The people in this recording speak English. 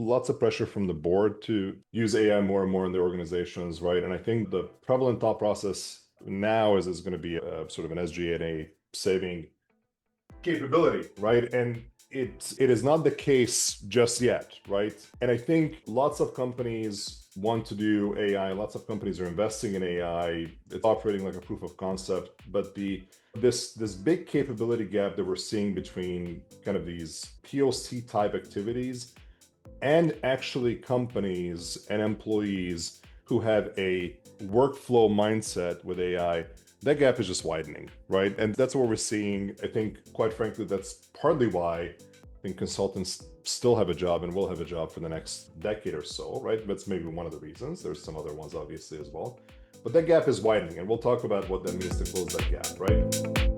lots of pressure from the board to use AI more and more in their organizations, right? And I think the prevalent thought process now is going to be a sort of an SG&A saving capability, right? And it is not the case just yet, right? And I think lots of companies want to do AI. Lots of companies are investing in AI. It's operating like a proof of concept, but this big capability gap that we're seeing between kind of these POC type activities and actually companies and employees who have a workflow mindset with AI, that gap is just widening, right? And that's what we're seeing. I think, quite frankly, that's partly why I think consultants still have a job and will have a job for the next decade or so, right? That's maybe one of the reasons. There's some other ones, obviously, as well. But that gap is widening, and we'll talk about what that means to close that gap, right?